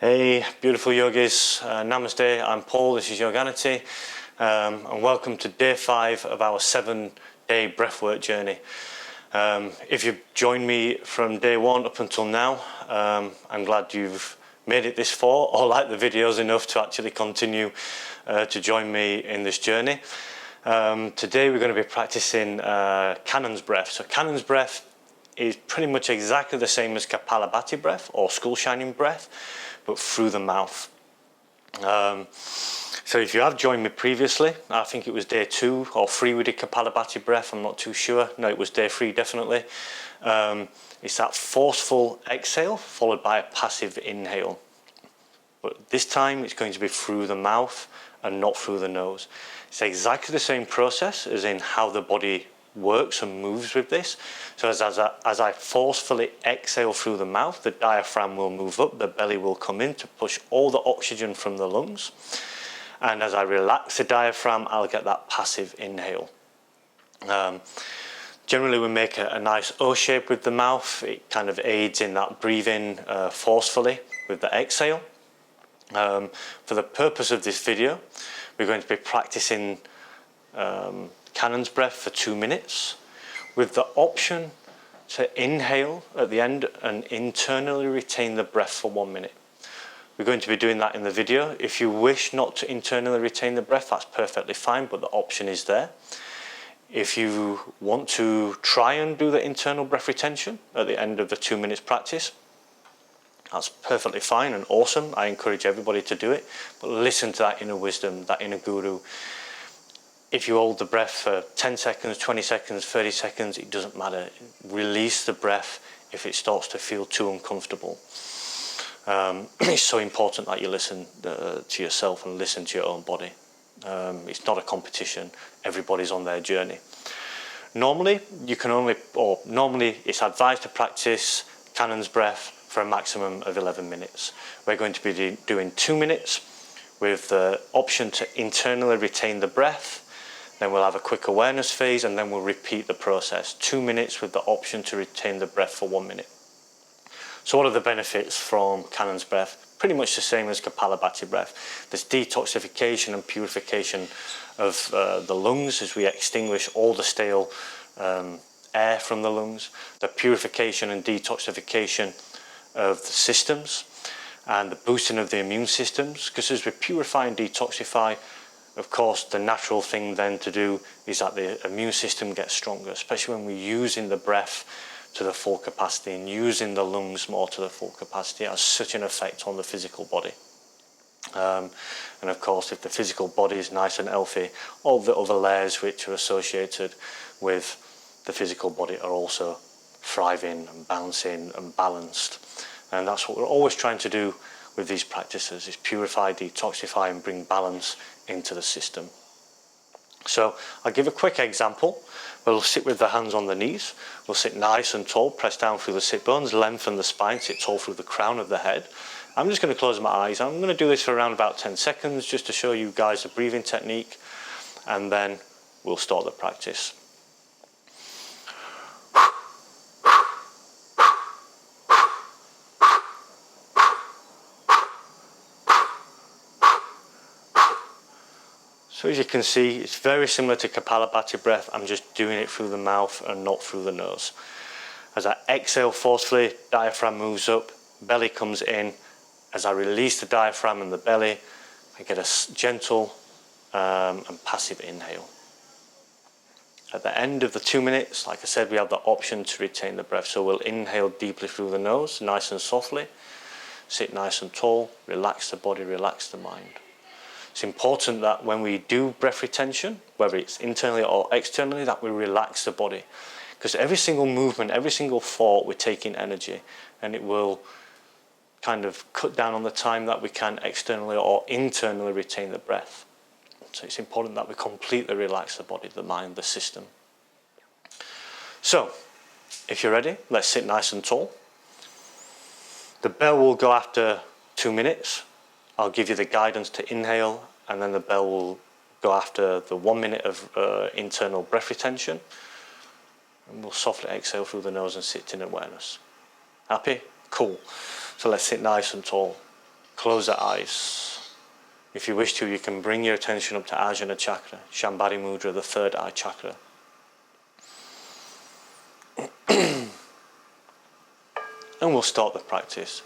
Hey, beautiful yogis. Namaste, I'm Paul, this is Yoganity, and welcome to day 5 of our 7-day breathwork journey. If you've joined me from day 1 up until now, I'm glad you've made it this far or liked the videos enough to actually continue to join me in this journey. Today we're going to be practicing Cannon's breath. So Cannon's breath is pretty much exactly the same as Kapalabhati breath or skull shining breath, but through the mouth. So if you have joined me previously, I think it was day 2 or 3 we did Kapalabhati breath, I'm not too sure. No, it was day 3 definitely. It's that forceful exhale followed by a passive inhale. But this time it's going to be through the mouth and not through the nose. It's exactly the same process as in how the body works and moves with this. So as I forcefully exhale through the mouth, the diaphragm will move up, the belly will come in to push all the oxygen from the lungs. And as I relax the diaphragm, I'll get that passive inhale. Generally we make a nice O shape with the mouth. It kind of aids in that breathing forcefully with the exhale. For the purpose of this video, we're going to be practicing Cannon's breath for 2 minutes with the option to inhale at the end and internally retain the breath for 1 minute. We're going to be doing that in the video. If you wish not to internally retain the breath, that's perfectly fine, but the option is there. If you want to try and do the internal breath retention at the end of the 2 minutes practice, that's perfectly fine and awesome. I encourage everybody to do it, but listen to that inner wisdom, that inner guru. If you hold the breath for 10 seconds, 20 seconds, 30 seconds, it doesn't matter. Release the breath if it starts to feel too uncomfortable. It's so important that you listen to yourself and listen to your own body. It's not a competition. Everybody's on their journey. Normally it's advised to practice Cannon's breath for a maximum of 11 minutes. We're going to be doing 2 minutes with the option to internally retain the breath. Then we'll have a quick awareness phase and then we'll repeat the process. 2 minutes with the option to retain the breath for 1 minute. So what are the benefits from Cannon's breath? Pretty much the same as Kapalabhati breath. There's detoxification and purification of the lungs as we extinguish all the stale air from the lungs. The purification and detoxification of the systems and the boosting of the immune systems. Because as we purify and detoxify, of course, the natural thing then to do is that the immune system gets stronger, especially when we're using the breath to the full capacity and using the lungs more to the full capacity. It has such an effect on the physical body. And of course, if the physical body is nice and healthy, all the other layers which are associated with the physical body are also thriving and bouncing and balanced. And that's what we're always trying to do with these practices, is purify, detoxify and bring balance into the system. So I'll give a quick example. We'll sit with the hands on the knees. We'll sit nice and tall, press down through the sit bones, lengthen the spine, sit tall through the crown of the head. I'm just going to close my eyes. I'm going to do this for around about 10 seconds just to show you guys the breathing technique, and then we'll start the practice. So as you can see, it's very similar to Kapalabhati breath. I'm just doing it through the mouth and not through the nose. As I exhale forcefully, diaphragm moves up, belly comes in. As I release the diaphragm and the belly, I get a gentle and passive inhale. At the end of the 2 minutes, like I said, we have the option to retain the breath. So we'll inhale deeply through the nose, nice and softly. Sit nice and tall, relax the body, relax the mind. It's important that when we do breath retention, whether it's internally or externally, that we relax the body. Because every single movement, every single thought, we're taking energy, and it will kind of cut down on the time that we can externally or internally retain the breath. So it's important that we completely relax the body, the mind, the system. So, if you're ready, let's sit nice and tall. The bell will go after 2 minutes. I'll give you the guidance to inhale, and then the bell will go after the 1 minute of internal breath retention. And we'll softly exhale through the nose and sit in awareness. Happy? Cool. So let's sit nice and tall. close the eyes. If you wish to, you can bring your attention up to Ajna Chakra, Shambhavi mudra, the third eye chakra. And we'll start the practice.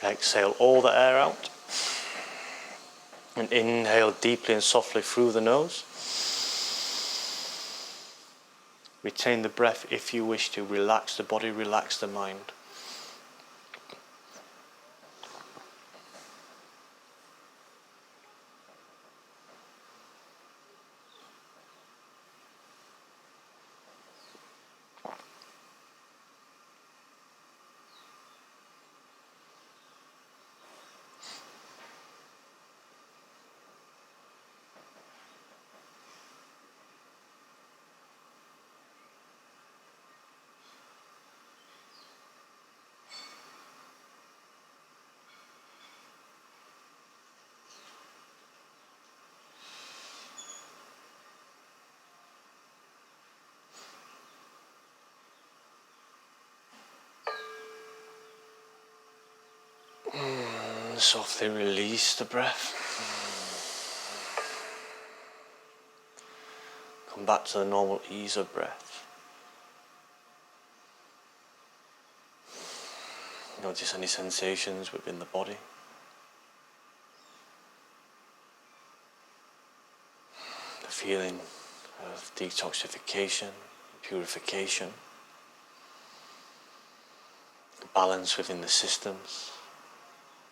Exhale all the air out. And inhale deeply and softly through the nose. Retain the breath if you wish to. Relax the body, relax the mind. Softly release the breath. Come back to the normal ease of breath. Notice any sensations within the body. The feeling of detoxification, purification, the balance within the systems.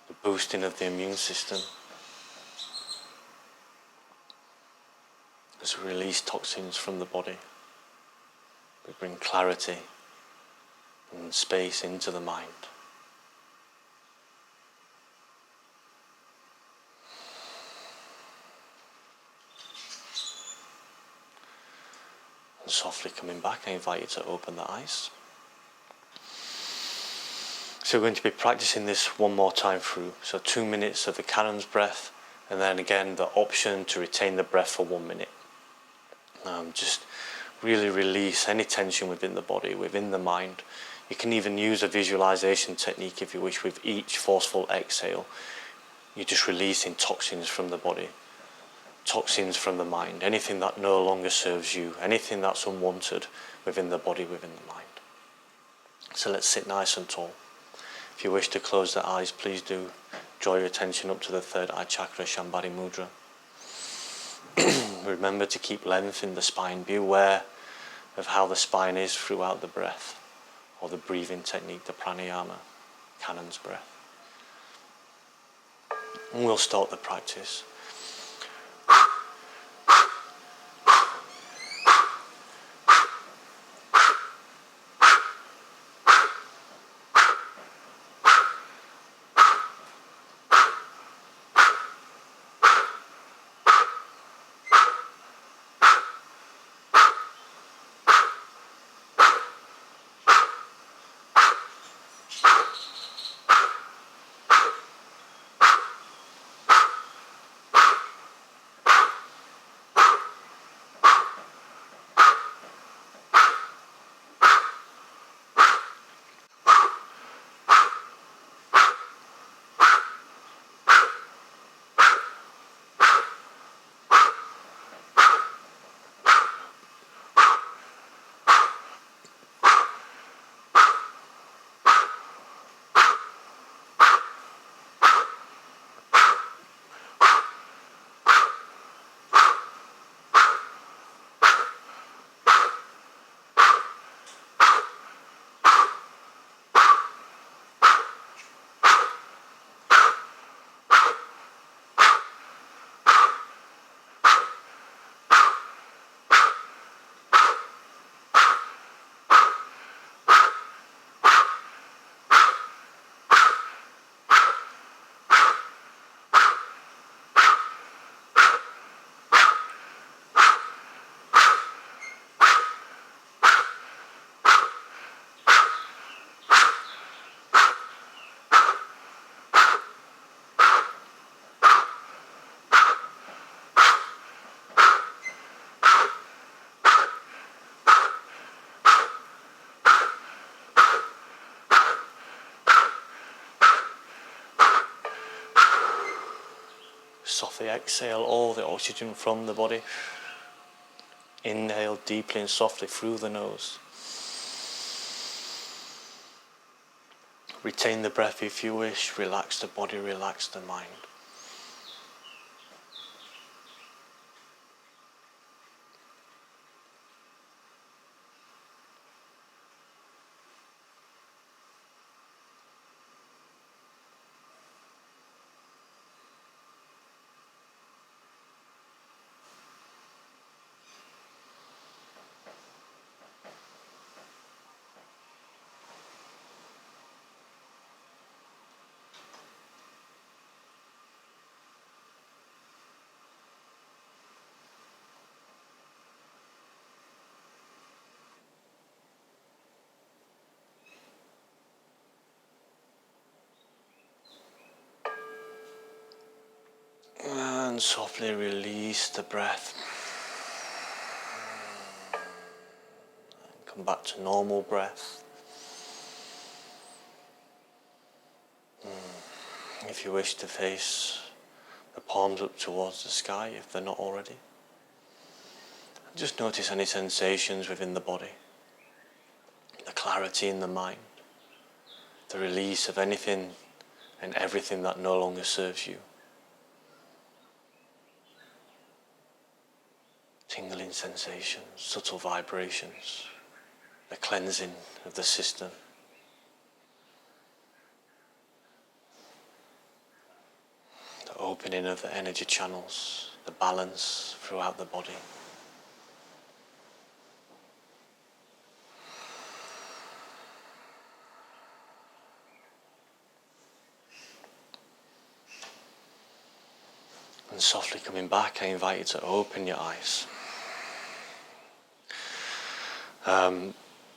The boosting of the immune system as we release toxins from the body. We bring clarity and space into the mind. And softly coming back, I invite you to open the eyes. So we're going to be practicing this one more time through. So 2 minutes of the Canon's breath, and then again the option to retain the breath for 1 minute. Just really release any tension within the body, within the mind. You can even use a visualization technique if you wish. With each forceful exhale, you're just releasing toxins from the body, toxins from the mind, anything that no longer serves you, anything that's unwanted within the body, within the mind. So let's sit nice and tall. If you wish to close the eyes, please do. Draw your attention up to the third eye chakra, Shambhavi mudra. Remember to keep length in the spine. Be aware of how the spine is throughout the breath, or the breathing technique, the pranayama, Canon's breath. And we'll start the practice. Softly exhale all the oxygen from the body. Inhale deeply and softly through the nose. Retain the breath if you wish. Relax the body, relax the mind. And softly release the breath. And come back to normal breath. If you wish to face the palms up towards the sky, if they're not already. Just notice any sensations within the body. The clarity in the mind. The release of anything and everything that no longer serves you. Tingling sensations, subtle vibrations, the cleansing of the system. The opening of the energy channels, the balance throughout the body. And softly coming back, I invite you to open your eyes.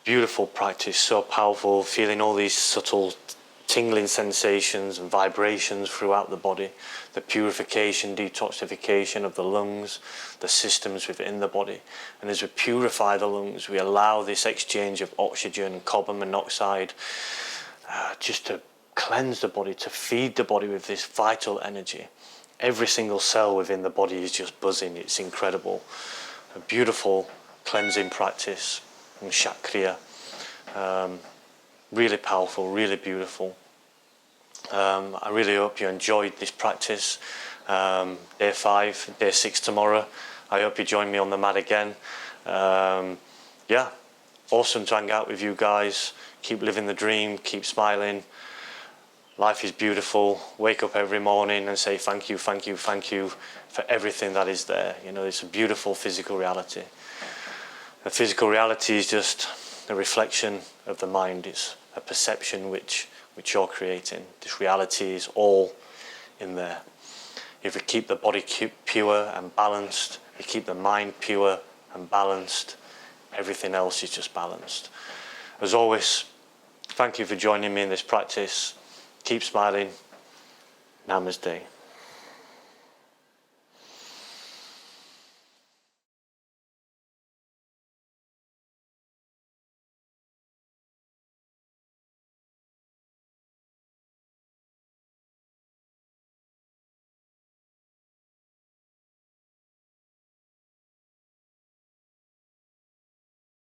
Beautiful practice, so powerful, feeling all these subtle tingling sensations and vibrations throughout the body, the purification, detoxification of the lungs, the systems within the body. And as we purify the lungs, we allow this exchange of oxygen, carbon monoxide, just to cleanse the body, to feed the body with this vital energy. Every single cell within the body is just buzzing. It's incredible. A beautiful cleansing practice and chakra. Really powerful, really beautiful. I really hope you enjoyed this practice. Day 5, day 6 tomorrow. I hope you join me on the mat again. Yeah, awesome to hang out with you guys. Keep living the dream, keep smiling. Life is beautiful. Wake up every morning and say thank you, thank you, thank you for everything that is there. You know, it's a beautiful physical reality. The physical reality is just a reflection of the mind. It's a perception which you're creating. This reality is all in there. If we keep the body pure and balanced, we keep the mind pure and balanced, everything else is just balanced. As always, thank you for joining me in this practice. Keep smiling. Namaste.